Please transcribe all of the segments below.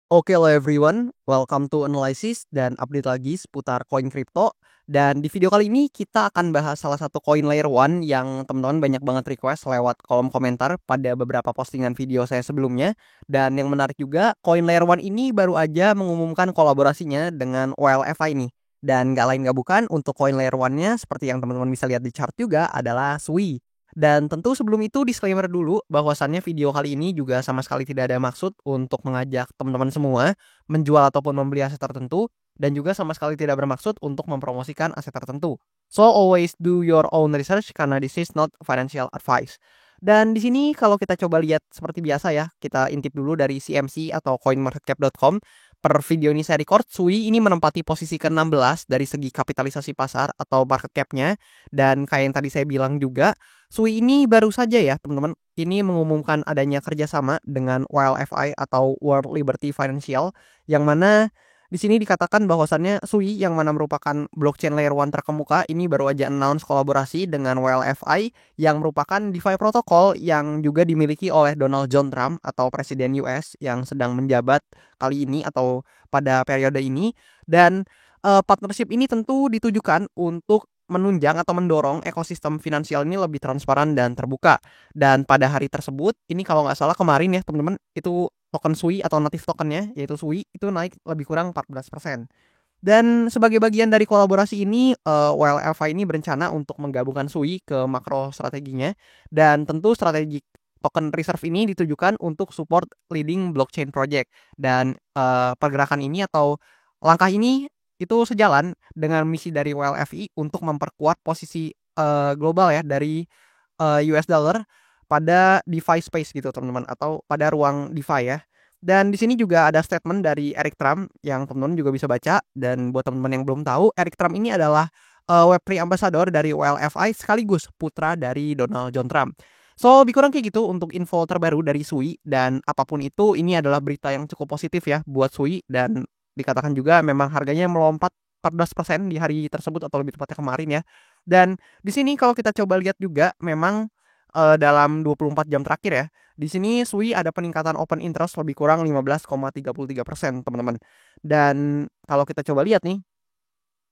Oke hello everyone, welcome to Analysis dan update lagi seputar koin kripto. Dan di video kali ini kita akan bahas salah satu koin layer one yang teman-teman banyak banget request lewat kolom komentar pada beberapa postingan video saya sebelumnya. Dan yang menarik juga, koin layer one ini baru aja mengumumkan kolaborasinya dengan OLFI nih. Dan gak lain gak bukan, untuk koin layer one-nya seperti yang teman-teman bisa lihat di chart juga adalah SUI. Dan tentu sebelum itu disclaimer dulu bahwasannya video kali ini juga sama sekali tidak ada maksud untuk mengajak teman-teman semua menjual ataupun membeli aset tertentu dan juga sama sekali tidak bermaksud untuk mempromosikan aset tertentu. So always do your own research karena this is not financial advice. Dan di sini kalau kita coba lihat seperti biasa ya, kita intip dulu dari CMC atau coinmarketcap.com. Per video ini saya record, SUI ini menempati posisi ke-16 dari segi kapitalisasi pasar atau market cap-nya. Dan kayak yang tadi saya bilang juga, SUI ini baru saja ya teman-teman, ini mengumumkan adanya kerjasama dengan WLFI atau World Liberty Financial, yang mana di sini dikatakan bahwasannya SUI yang mana merupakan blockchain layer one terkemuka ini baru aja announce kolaborasi dengan WLFI yang merupakan DeFi protokol yang juga dimiliki oleh Donald John Trump atau Presiden US yang sedang menjabat kali ini atau pada periode ini. Dan partnership ini tentu ditujukan untuk menunjang atau mendorong ekosistem finansial ini lebih transparan dan terbuka. Dan pada hari tersebut, ini kalau nggak salah kemarin ya teman-teman, itu token SUI atau native tokennya, yaitu SUI, itu naik lebih kurang 14%. Dan sebagai bagian dari kolaborasi ini, WLFI ini berencana untuk menggabungkan SUI ke makro strateginya. Dan tentu strategi token reserve ini ditujukan untuk support leading blockchain project. Dan pergerakan ini atau langkah ini itu sejalan dengan misi dari WLFI untuk memperkuat posisi global ya dari US dollar pada DeFi space gitu teman-teman atau pada ruang DeFi ya. Dan di sini juga ada statement dari Eric Trump yang teman-teman juga bisa baca. Dan buat teman-teman yang belum tahu, Eric Trump ini adalah Web3 ambassador dari WLFI sekaligus putra dari Donald John Trump. So, lebih kurang kayak gitu untuk info terbaru dari SUI. Dan apapun itu, ini adalah berita yang cukup positif ya buat SUI. Dan dikatakan juga memang harganya melompat 14% di hari tersebut atau lebih tepatnya kemarin ya. Dan di sini kalau kita coba lihat juga memang dalam 24 jam terakhir ya, di sini SUI ada peningkatan open interest lebih kurang 15,33% teman-teman. Dan kalau kita coba lihat nih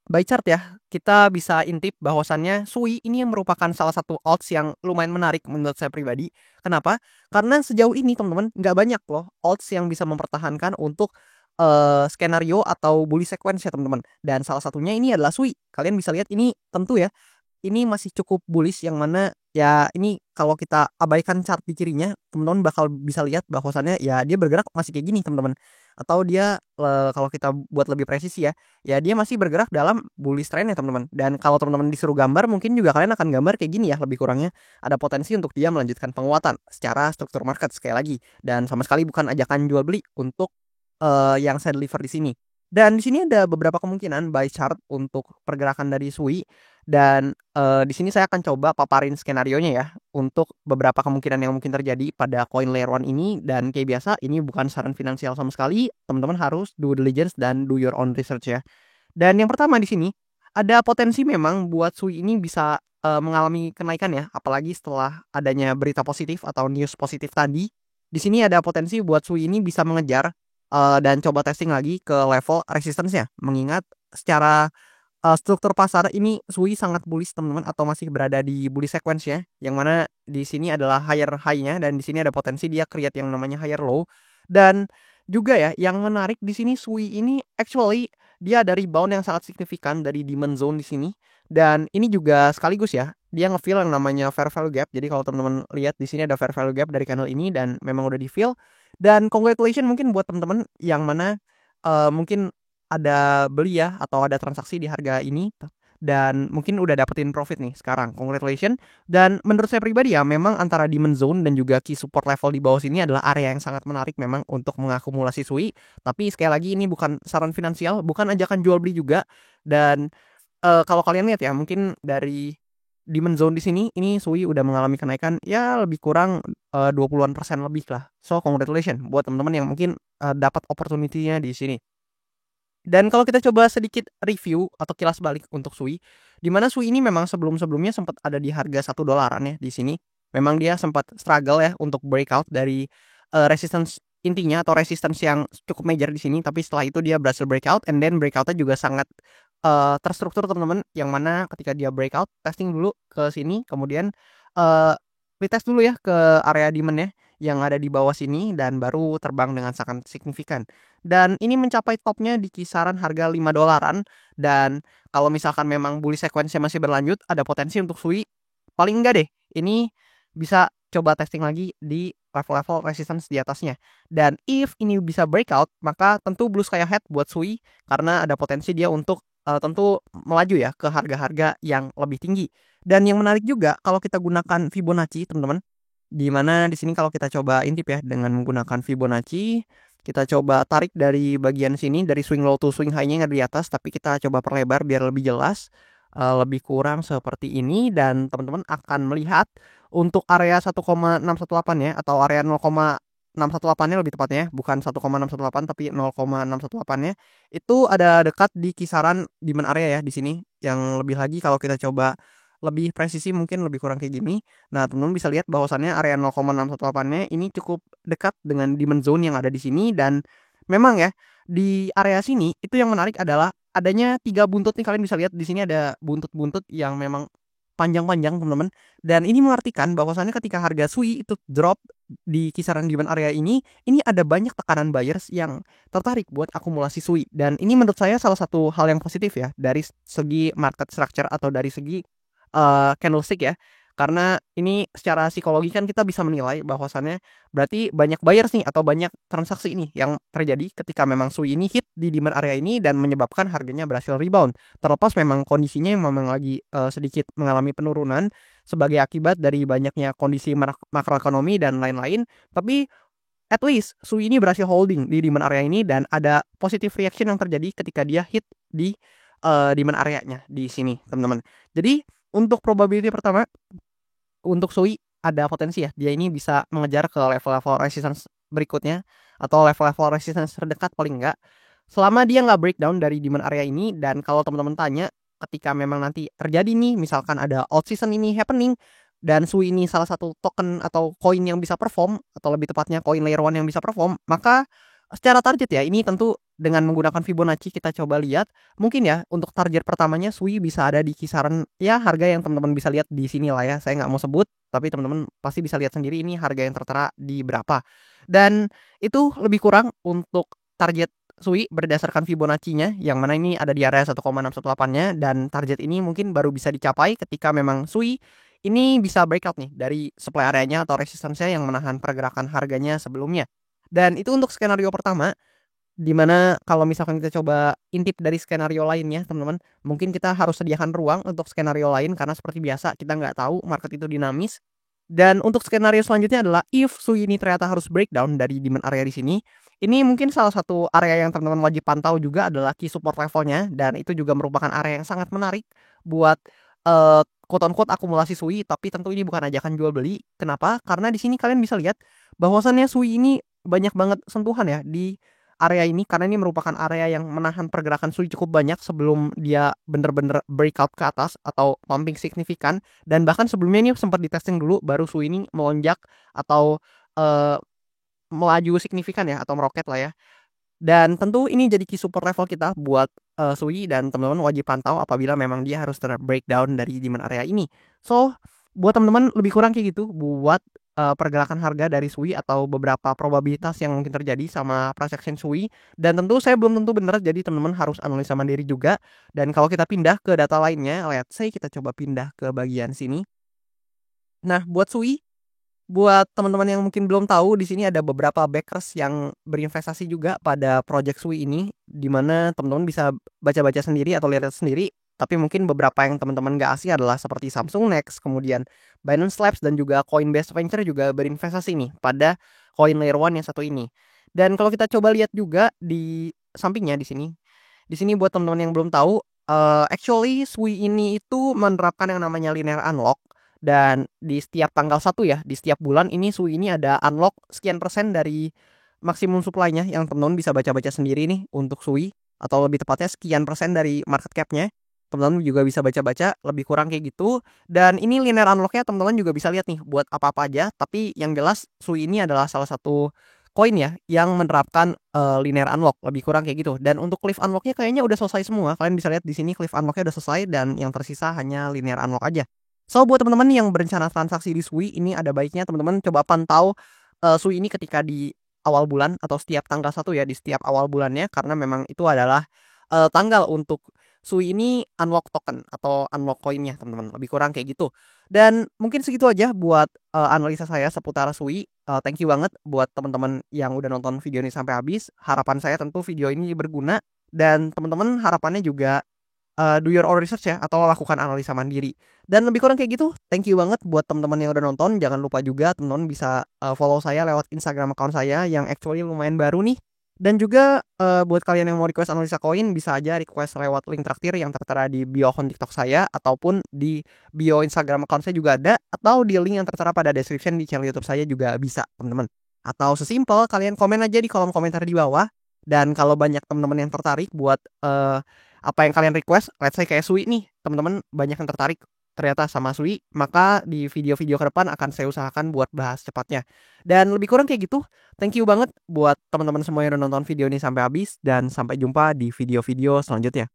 by chart ya, kita bisa intip bahwasannya SUI ini yang merupakan salah satu alts yang lumayan menarik menurut saya pribadi. Kenapa? Karena sejauh ini teman-teman nggak banyak loh alts yang bisa mempertahankan untuk skenario atau bullish sequence ya teman-teman. Dan salah satunya ini adalah SUI. Kalian bisa lihat ini tentu ya, ini masih cukup bullish yang mana ya ini kalau kita abaikan chart di kirinya, teman-teman bakal bisa lihat bahwasannya ya dia bergerak masih kayak gini teman-teman. Atau dia kalau kita buat lebih presisi ya, ya dia masih bergerak dalam bullish trend ya teman-teman. Dan kalau teman-teman disuruh gambar mungkin juga kalian akan gambar kayak gini ya, lebih kurangnya ada potensi untuk dia melanjutkan penguatan secara struktur market sekali lagi. Dan sama sekali bukan ajakan jual beli untuk yang saya deliver di sini. Dan di sini ada beberapa kemungkinan buy chart untuk pergerakan dari SUI. Dan di sini saya akan coba paparin skenarionya ya untuk beberapa kemungkinan yang mungkin terjadi pada coin layer one ini. Dan kayak biasa ini bukan saran finansial sama sekali. Teman-teman harus do diligence dan do your own research ya. Dan yang pertama di sini ada potensi memang buat SUI ini bisa mengalami kenaikan ya, apalagi setelah adanya berita positif atau news positif tadi. Di sini ada potensi buat SUI ini bisa mengejar dan coba testing lagi ke level resistance-nya. Mengingat secara struktur pasar ini SUI sangat bullish teman-teman atau masih berada di bullish sequence ya. Yang mana di sini adalah higher high-nya dan di sini ada potensi dia create yang namanya higher low. Dan juga ya yang menarik di sini SUI ini actually dia ada rebound yang sangat signifikan dari demand zone di sini. Dan ini juga sekaligus ya dia nge-fill yang namanya fair value gap. Jadi kalau teman-teman lihat di sini ada fair value gap dari candle ini dan memang udah di-fill. Dan congratulations mungkin buat teman-teman yang mana mungkin ada beli ya atau ada transaksi di harga ini dan mungkin udah dapetin profit nih sekarang. Congratulations. Dan menurut saya pribadi ya memang antara demand zone dan juga key support level di bawah sini adalah area yang sangat menarik memang untuk mengakumulasi SUI. Tapi sekali lagi ini bukan saran finansial, bukan ajakan jual beli juga. Dan kalau kalian lihat ya mungkin dari demand zone di sini ini SUI udah mengalami kenaikan ya lebih kurang 20-an persen lebih lah. So congratulations buat teman-teman yang mungkin dapat opportunity-nya di sini. Dan kalau kita coba sedikit review atau kilas balik untuk SUI, di mana SUI ini memang sebelum-sebelumnya sempat ada di harga $1 ya di sini. Memang dia sempat struggle ya untuk breakout dari resistance intinya atau resistance yang cukup major di sini, tapi setelah itu dia berhasil breakout, and then breakout-nya juga sangat terstruktur teman-teman, yang mana ketika dia breakout, testing dulu ke sini, kemudian retest dulu ya ke area demand-nya yang ada di bawah sini, dan baru terbang dengan sangat signifikan. Dan ini mencapai topnya di kisaran harga $5, dan kalau misalkan memang bullish sequence-nya masih berlanjut, ada potensi untuk SUI paling enggak deh, ini bisa coba testing lagi di level-level resistance di atasnya. Dan if ini bisa breakout, maka tentu blue sky ahead buat SUI, karena ada potensi dia untuk tentu melaju ya ke harga-harga yang lebih tinggi. Dan yang menarik juga kalau kita gunakan Fibonacci, teman-teman, di mana di sini kalau kita coba intip ya dengan menggunakan Fibonacci, kita coba tarik dari bagian sini, dari swing low to swing high-nya yang ada di atas, tapi kita coba perlebar biar lebih jelas. Lebih kurang seperti ini, dan teman-teman akan melihat untuk area 1,618 ya, atau area 0,618-nya lebih tepatnya, bukan 1,618 tapi 0,618-nya itu ada dekat di kisaran demand area ya di sini. Yang lebih lagi kalau kita coba lebih presisi mungkin lebih kurang kayak gini. Nah, teman-teman bisa lihat bahwasannya area 0,618-nya ini cukup dekat dengan demand zone yang ada di sini, dan memang ya di area sini itu yang menarik adalah adanya 3 buntut nih. Kalian bisa lihat di sini ada buntut-buntut yang memang panjang-panjang, teman-teman. Dan ini mengartikan bahwasannya ketika harga SUI itu drop di kisaran demand area ini ada banyak tekanan buyers yang tertarik buat akumulasi SUI. Dan ini menurut saya salah satu hal yang positif ya dari segi market structure atau dari segi candlestick ya. Karena ini secara psikologi kan kita bisa menilai bahwasannya berarti banyak buyers nih atau banyak transaksi ini yang terjadi ketika memang SUI ini hit di demand area ini dan menyebabkan harganya berhasil rebound. Terlepas memang kondisinya memang lagi sedikit mengalami penurunan sebagai akibat dari banyaknya kondisi makroekonomi dan lain-lain, tapi at least SUI ini berhasil holding di demand area ini, dan ada positive reaction yang terjadi ketika dia hit di demand areanya di sini, teman-teman. Jadi untuk probability pertama, untuk SUI ada potensi ya, dia ini bisa mengejar ke level-level resistance berikutnya atau level-level resistance terdekat paling enggak, selama dia nggak breakdown dari demand area ini. Dan kalau teman-teman tanya, ketika memang nanti terjadi nih, misalkan ada out season ini happening, dan SUI ini salah satu token atau koin yang bisa perform, atau lebih tepatnya koin layer 1 yang bisa perform, maka secara target ya, ini tentu dengan menggunakan Fibonacci kita coba lihat, mungkin ya untuk target pertamanya SUI bisa ada di kisaran ya harga yang teman-teman bisa lihat di sini lah ya. Saya nggak mau sebut, tapi teman-teman pasti bisa lihat sendiri ini harga yang tertera di berapa. Dan itu lebih kurang untuk target SUI berdasarkan Fibonacci-nya, yang mana ini ada di area 1,618-nya, dan target ini mungkin baru bisa dicapai ketika memang SUI ini bisa breakout nih dari supply area-nya atau resistance-nya yang menahan pergerakan harganya sebelumnya. Dan itu untuk skenario pertama, dimana kalau misalkan kita coba intip dari skenario lainnya, teman-teman, mungkin kita harus sediakan ruang untuk skenario lain, karena seperti biasa kita nggak tahu, market itu dinamis. Dan untuk skenario selanjutnya adalah if SUI ini ternyata harus breakdown dari demand area di sini, ini mungkin salah satu area yang teman-teman wajib pantau juga adalah key support levelnya, dan itu juga merupakan area yang sangat menarik buat quote on quote akumulasi SUI. Tapi tentu ini bukan ajakan jual beli. Kenapa? Karena di sini kalian bisa lihat bahwasannya SUI ini banyak banget sentuhan ya di area ini, karena ini merupakan area yang menahan pergerakan SUI cukup banyak sebelum dia bener-bener breakout ke atas atau pumping signifikan. Dan bahkan sebelumnya ini sempat di testing dulu, baru SUI ini melonjak atau uh, melaju signifikan ya, atau meroket lah ya. Dan tentu ini jadi key support level kita buat SUI, dan teman-teman wajib pantau apabila memang dia harus breakdown dari demand area ini. So, buat teman-teman lebih kurang kayak gitu buat pergerakan harga dari SUI atau beberapa probabilitas yang mungkin terjadi sama price action SUI. Dan tentu saya belum tentu benar, jadi teman-teman harus analisa mandiri juga. Dan kalau kita pindah ke data lainnya, let's say kita coba pindah ke bagian sini. Nah, buat SUI, buat teman-teman yang mungkin belum tahu, di sini ada beberapa backers yang berinvestasi juga pada project SUI ini, di mana teman-teman bisa baca-baca sendiri atau lihat sendiri. Tapi mungkin beberapa yang teman-teman gak asing adalah seperti Samsung Next, kemudian Binance Labs, dan juga Coinbase Venture juga berinvestasi nih pada coin layer 1 yang satu ini. Dan kalau kita coba lihat juga di sampingnya di sini. Di sini buat teman-teman yang belum tahu, actually SUI ini itu menerapkan yang namanya linear unlock. Dan di setiap tanggal 1 ya, di setiap bulan ini SUI ini ada unlock sekian persen dari maksimum supply-nya, yang teman-teman bisa baca-baca sendiri nih untuk SUI, atau lebih tepatnya sekian persen dari market cap-nya. Teman-teman juga bisa baca-baca, lebih kurang kayak gitu. Dan ini linear unlock-nya teman-teman juga bisa lihat nih buat apa-apa aja, tapi yang jelas SUI ini adalah salah satu koin ya yang menerapkan, linear unlock, lebih kurang kayak gitu. Dan untuk cliff unlock-nya kayaknya udah selesai semua, kalian bisa lihat di sini cliff unlock-nya udah selesai dan yang tersisa hanya linear unlock aja. So, buat teman-teman yang berencana transaksi di Sui, ini ada baiknya teman-teman coba pantau, Sui ini ketika di awal bulan atau setiap tanggal 1 ya, di setiap awal bulannya karena memang itu adalah, tanggal untuk Sui ini unlock token atau unlock koinnya teman-teman, lebih kurang kayak gitu. Dan mungkin segitu aja buat, analisa saya seputar Sui, thank you banget buat teman-teman yang udah nonton video ini sampai habis. Harapan saya tentu video ini berguna dan teman-teman harapannya juga, do your own research ya atau lakukan analisa mandiri. Dan lebih kurang kayak gitu, thank you banget buat teman-teman yang udah nonton. Jangan lupa juga teman-teman bisa, follow saya lewat Instagram account saya yang actually lumayan baru nih. Dan juga, buat kalian yang mau request analisa koin bisa aja request lewat link traktir yang tertera di bio akun TikTok saya ataupun di bio Instagram account saya juga ada, atau di link yang tertera pada description di channel YouTube saya juga bisa, teman-teman. Atau sesimpel kalian komen aja di kolom komentar di bawah, dan kalau banyak teman-teman yang tertarik buat, apa yang kalian request, let's say kayak Sui nih, teman-teman banyak yang tertarik ternyata sama Sui, maka di video-video ke depan akan saya usahakan buat bahas cepatnya. Dan lebih kurang kayak gitu. Thank you banget buat teman-teman semua yang udah nonton video ini sampai habis dan sampai jumpa di video-video selanjutnya.